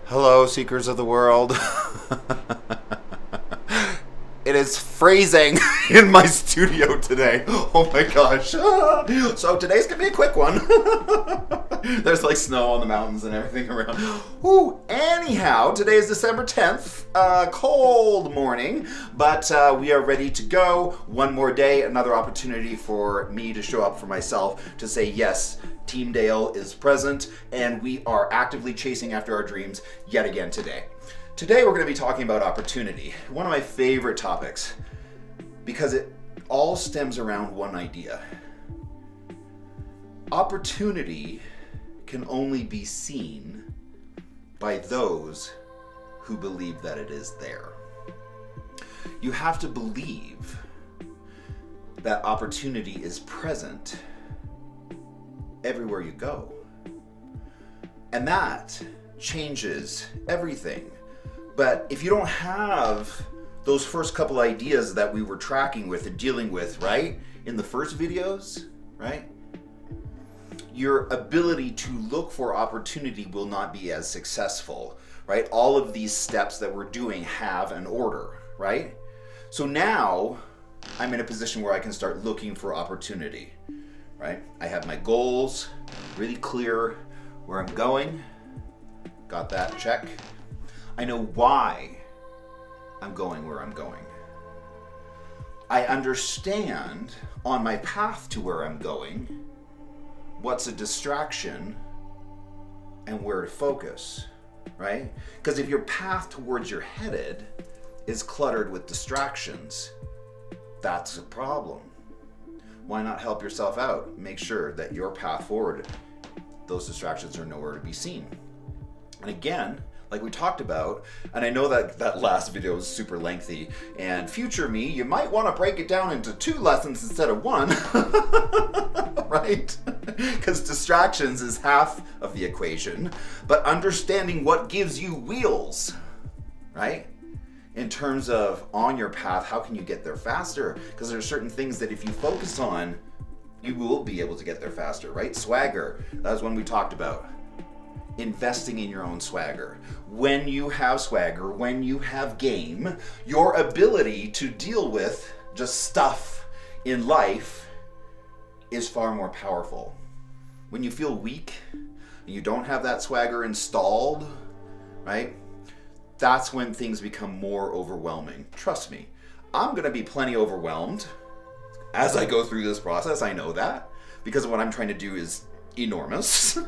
Hello, seekers of the world. It is freezing in my studio today. Oh my gosh. So today's gonna be a quick one. There's like snow on the mountains and everything around. Ooh, anyhow, today is December 10th. Cold morning, but we are ready to go. One more day, another opportunity for me to show up for myself, to say yes, Team Dale is present, and we are actively chasing after our dreams yet again today. Today we're going to be talking about opportunity, one of my favorite topics, because it all stems around one idea. Opportunity can only be seen by those who believe that it is there. You have to believe that opportunity is present everywhere you go. And that changes everything. But if you don't have those first couple ideas that we were tracking with and dealing with, right, in the first videos, right, your ability to look for opportunity will not be as successful, right? All of these steps that we're doing have an order, right? So now I'm in a position where I can start looking for opportunity, right? I have my goals really clear, where I'm going, got that, check. I know why I'm going where I'm going. I understand on my path to where I'm going what's a distraction and where to focus, right? Because if your path towards you're headed is cluttered with distractions, that's a problem. Why not help yourself out? Make sure that your path forward, those distractions are nowhere to be seen. And again, like we talked about, and I know that that last video was super lengthy, and future me, you might want to break it down into 2 lessons instead of 1, right? Because distractions is half of the equation, but understanding what gives you wheels, right? In terms of on your path, how can you get there faster? Because there are certain things that if you focus on, you will be able to get there faster, right? Swagger, that was one we talked about. Investing in your own swagger. When you have swagger, when you have game, your ability to deal with just stuff in life is far more powerful. When you feel weak and you don't have that swagger installed, right? That's when things become more overwhelming. Trust me, I'm gonna be plenty overwhelmed as I go through this process. I know that, because what I'm trying to do is enormous.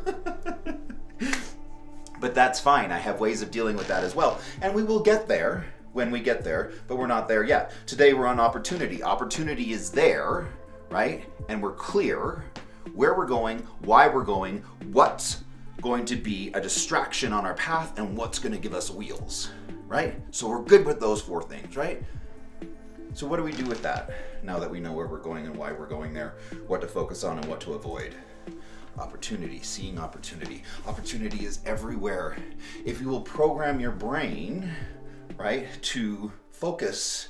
But that's fine. I have ways of dealing with that as well. And we will get there when we get there, but we're not there yet. Today we're on opportunity. Opportunity is there, right? And we're clear where we're going, why we're going, what's going to be a distraction on our path, and what's going to give us wheels, right? So we're good with those 4 things, right? So what do we do with that now that we know where we're going and why we're going there, what to focus on and what to avoid? Opportunity, seeing opportunity. Opportunity is everywhere. If you will program your brain, right, to focus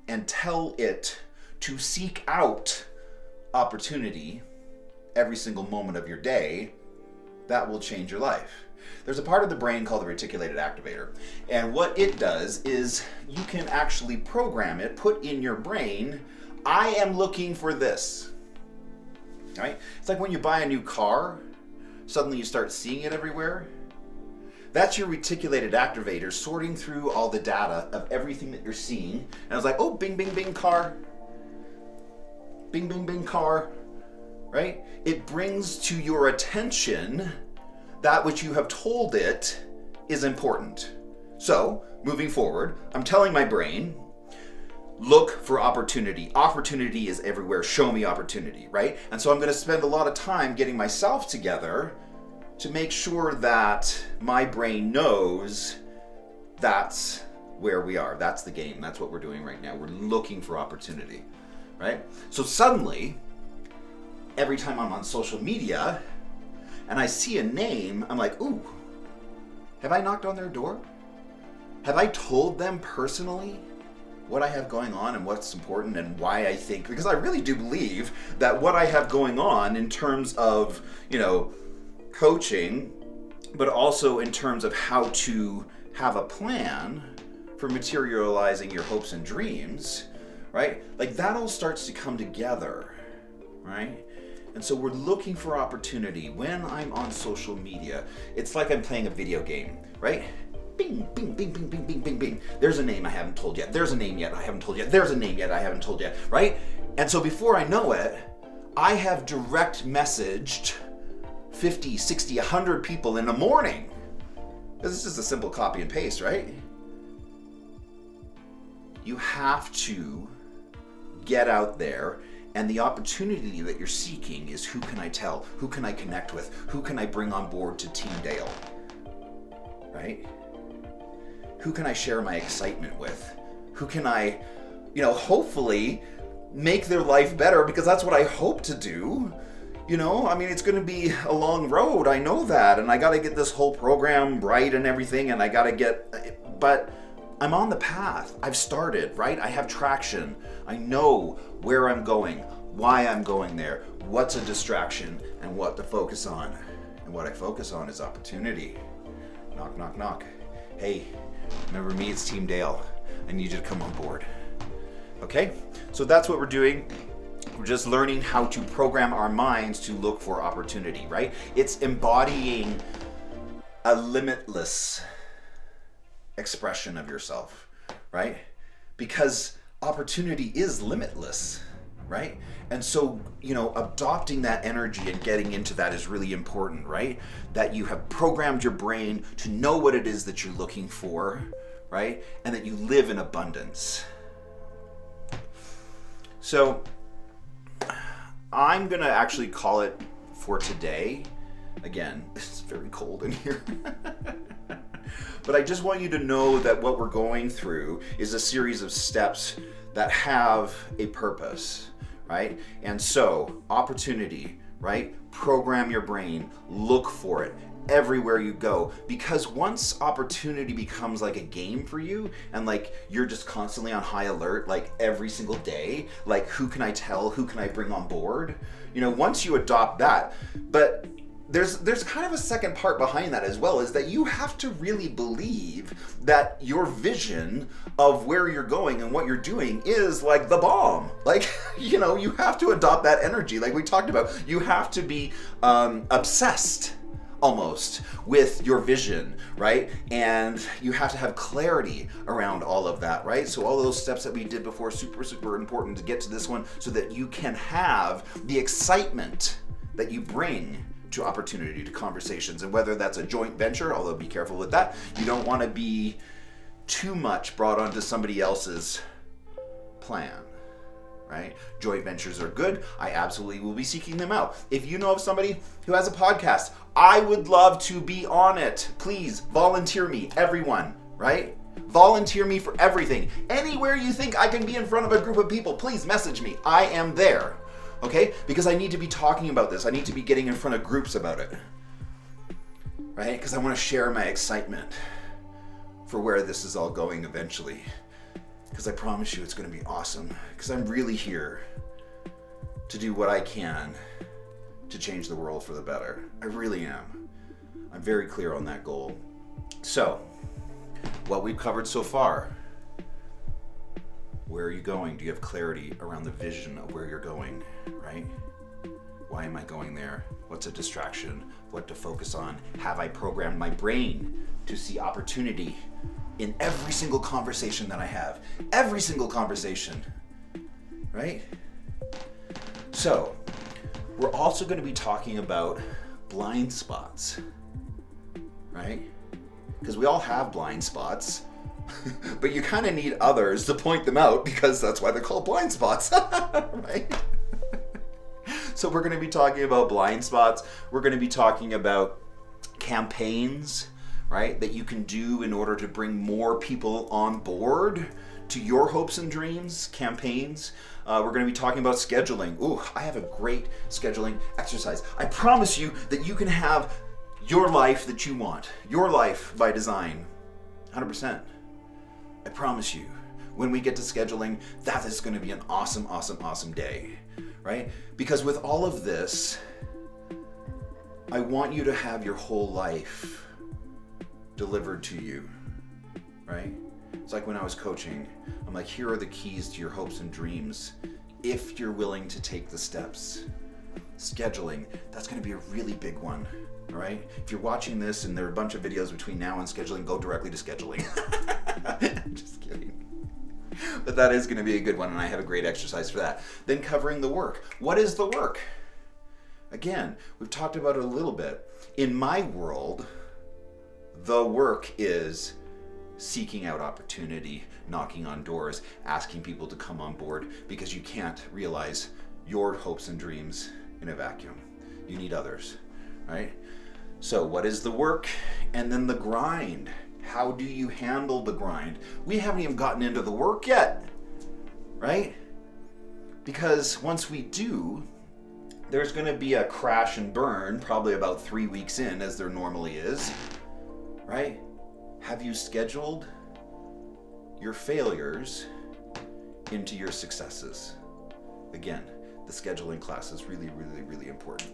and tell it to seek out opportunity every single moment of your day, that will change your life. There's a part of the brain called the reticulated activator, and what it does is you can actually program it, put in your brain, I am looking for this. Right? It's like when you buy a new car, suddenly you start seeing it everywhere. That's your reticulated activator sorting through all the data of everything that you're seeing. And it's like, oh, bing, bing, bing, car. Bing, bing, bing, car. Right? It brings to your attention that which you have told it is important. So, moving forward, I'm telling my brain, look for opportunity. Opportunity is everywhere. Show me opportunity, right? And so I'm going to spend a lot of time getting myself together to make sure that my brain knows that's where we are. That's the game. That's what we're doing right now. We're looking for opportunity, right? So suddenly, every time I'm on social media and I see a name, I'm like, ooh, have I knocked on their door? Have I told them personally what I have going on and what's important and why I think, because I really do believe that what I have going on in terms of, you know, coaching but also in terms of how to have a plan for materializing your hopes and dreams, right? Like that all starts to come together, right? And so we're looking for opportunity. When I'm on social media, it's like I'm playing a video game, right? Bing, bing, bing, bing, bing, bing, bing, bing. There's a name I haven't told yet. There's a name yet I haven't told yet. There's a name yet I haven't told yet, right? And so before I know it, I have direct messaged 50, 60, 100 people in the morning. This is just a simple copy and paste, right? You have to get out there, and the opportunity that you're seeking is who can I tell? Who can I connect with? Who can I bring on board to Team Dale? Right? Who can I share my excitement with? Who can I, hopefully make their life better, because that's what I hope to do. I mean, it's going to be a long road. I know that. And I got to get this whole program right and everything. And I got to but I'm on the path. I've started, right? I have traction. I know where I'm going, why I'm going there, what's a distraction, and what to focus on. And what I focus on is opportunity. Knock, knock, knock. Hey, remember me? It's Team Dale. I need you to come on board. Okay? So that's what we're doing. We're just learning how to program our minds to look for opportunity, right? It's embodying a limitless expression of yourself, right? Because opportunity is limitless, right? And so, adopting that energy and getting into that is really important, right? That you have programmed your brain to know what it is that you're looking for, right? And that you live in abundance. So, I'm gonna actually call it for today. Again, it's very cold in here. But I just want you to know that what we're going through is a series of steps that have a purpose, right? And so, opportunity, right? Program your brain, look for it everywhere you go, because once opportunity becomes like a game for you, and like you're just constantly on high alert, like every single day, like who can I tell, who can I bring on board, once you adopt that. But there's kind of a second part behind that as well, is that you have to really believe that your vision of where you're going and what you're doing is like the bomb. Like, you have to adopt that energy like we talked about. You have to be obsessed almost with your vision, right? And you have to have clarity around all of that, right? So all those steps that we did before, super, super important to get to this one, so that you can have the excitement that you bring to opportunity, to conversations. And whether that's a joint venture, although be careful with that, you don't want to be too much brought onto somebody else's plan, right? Joint ventures are good. I absolutely will be seeking them out. If you know of somebody who has a podcast, I would love to be on it. Please volunteer me, everyone, right? Volunteer me for everything. Anywhere you think I can be in front of a group of people, please message me. I am there, okay? Because I need to be talking about this. I need to be getting in front of groups about it, right? Because I want to share my excitement for where this is all going eventually. Because I promise you it's going to be awesome. Because I'm really here to do what I can to change the world for the better. I really am. I'm very clear on that goal. So, what we've covered so far. Where are you going? Do you have clarity around the vision of where you're going, right? Why am I going there? What's a distraction? What to focus on? Have I programmed my brain to see opportunity in every single conversation that I have? Every single conversation, right? So, we're also going to be talking about blind spots, right? Because we all have blind spots, but you kind of need others to point them out, because that's why they're called blind spots, right? So we're going to be talking about blind spots. We're going to be talking about campaigns, right, that you can do in order to bring more people on board to your hopes and dreams, campaigns. We're going to be talking about scheduling. Ooh, I have a great scheduling exercise. I promise you that you can have your life that you want, your life by design, 100%. I promise you, when we get to scheduling, that is going to be an awesome, awesome, awesome day, right? Because with all of this, I want you to have your whole life delivered to you, right? It's like when I was coaching, I'm like, here are the keys to your hopes and dreams if you're willing to take the steps. Scheduling, that's going to be a really big one, all right? If you're watching this and there are a bunch of videos between now and scheduling, go directly to scheduling. I'm just kidding. But that is going to be a good one, and I have a great exercise for that. Then covering the work. What is the work? Again, we've talked about it a little bit. In my world, the work is seeking out opportunity, knocking on doors, asking people to come on board, because you can't realize your hopes and dreams in a vacuum. You need others, right? So what is the work? And then the grind. How do you handle the grind? We haven't even gotten into the work yet, right? Because once we do, there's going to be a crash and burn, probably about 3 weeks in, as there normally is, right? Have you scheduled your failures into your successes? Again, the scheduling class is really, really, really important.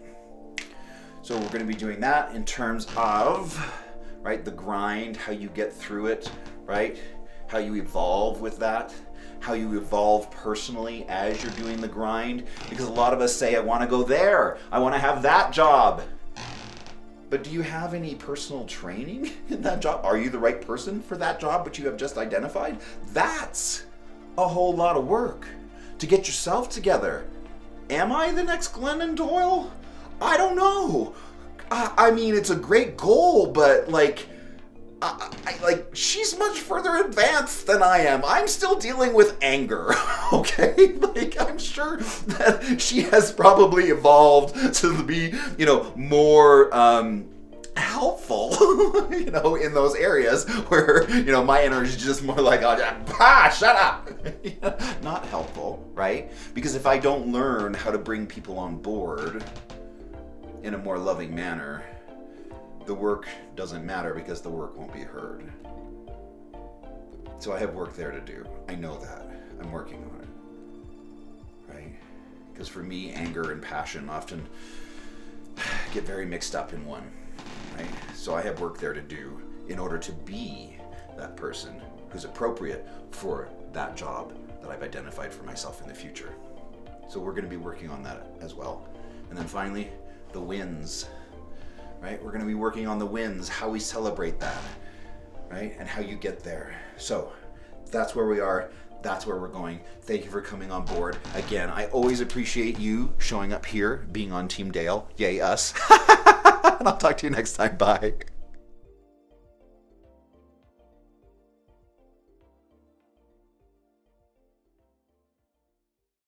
So we're going to be doing that in terms of, right, the grind, how you get through it, right? How you evolve with that, how you evolve personally as you're doing the grind. Because a lot of us say, I want to go there, I want to have that job. But do you have any personal training in that job? Are you the right person for that job, which you have just identified? That's a whole lot of work to get yourself together. Am I the next Glennon Doyle? I don't know. I mean, it's a great goal, but like, she's much further advanced than I am. I'm still dealing with anger, okay? Like, I'm sure that she has probably evolved to be, more helpful, in those areas where, my energy is just more like, shut up. Not helpful, right? Because if I don't learn how to bring people on board in a more loving manner, the work doesn't matter because the work won't be heard. So I have work there to do. I know that. I'm working on it, right? Because for me, anger and passion often get very mixed up in one, right? So I have work there to do in order to be that person who's appropriate for that job that I've identified for myself in the future. So we're going to be working on that as well. And then finally, the wins. Right? We're going to be working on the wins, how we celebrate that, right? And how you get there. So that's where we are. That's where we're going. Thank you for coming on board. Again, I always appreciate you showing up here, being on Team Dale. Yay, us. And I'll talk to you next time. Bye.